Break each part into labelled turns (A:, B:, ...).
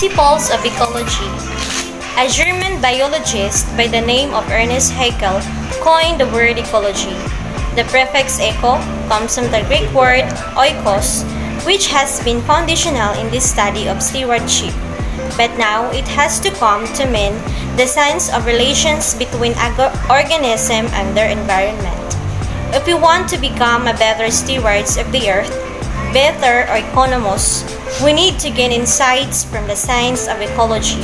A: Principles of Ecology. A German biologist by the name of Ernest Haeckel coined the word ecology. The prefix eco comes from the Greek word oikos, which has been foundational in this study of stewardship. But now it has to come to mean the science of relations between organism and their environment. If we want to become a better stewards of the earth, better economos, we need to gain insights from the science of ecology.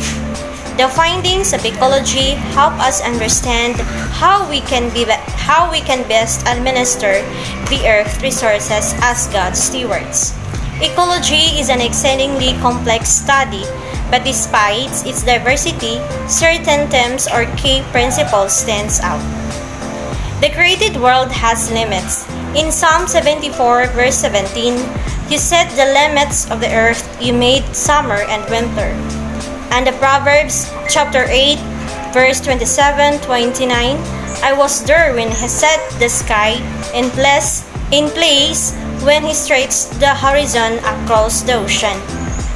A: The findings of ecology help us understand how we can best administer the earth resources as God's stewards. Ecology is an exceedingly complex study, but despite its diversity, certain themes or key principles stands out. The created world has limits. In Psalm 74 verse 17, you set the limits of the earth, you made summer and winter. And the Proverbs chapter 8 verse 27-29, I was there when he set the sky in place when he stretched the horizon across the ocean,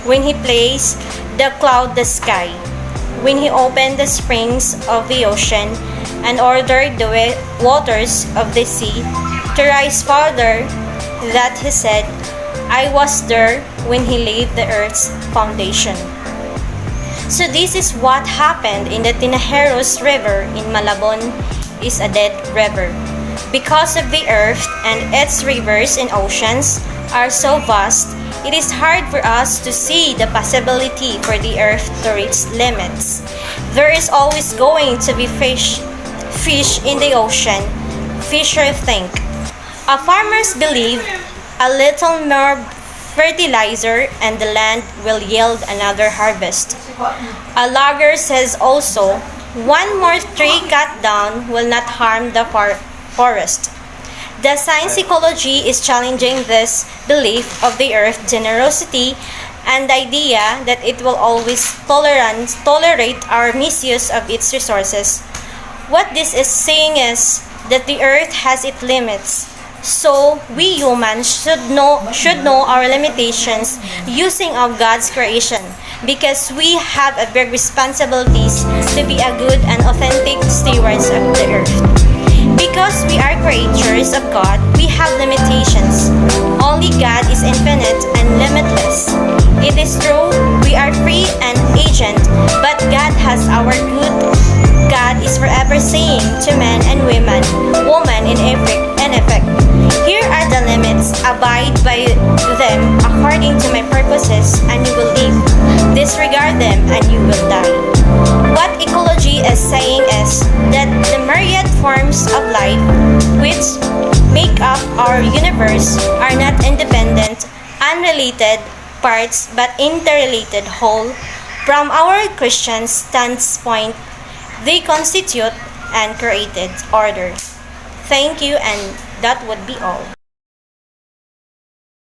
A: when he placed the cloud the sky, when he opened the springs of the ocean and ordered the waters of the sea to rise farther, that he said, I was there when he laid the earth's foundation. So this is what happened in the Tinajeros River in Malabon is a dead river. Because of the earth and its rivers and oceans are so vast, it is hard for us to see the possibility for the earth to reach limits. There is always going to be fish in the ocean, fishers think. Farmers believe a little more fertilizer and the land will yield another harvest. A logger says also, one more tree cut down will not harm the forest. The science ecology is challenging this belief of the earth's generosity and the idea that it will always tolerate our misuse of its resources. What this is saying is that the earth has its limits. So we humans should know our limitations using of God's creation, because we have a big responsibilities to be a good and authentic stewards of the earth. Because we are creatures of God, we have limitations. Only God is infinite and limitless. It is true, we are free and agent, but God has our good. God is forever saying to men and women in effect, here are the limits, abide by them according to my purposes, and you will live. Disregard them, and you will die. What ecology is saying is that the myriad forms of life which make up our universe are not independent, unrelated parts, but interrelated whole. From our Christian standpoint, they constitute and created order. Thank you, and that would be all.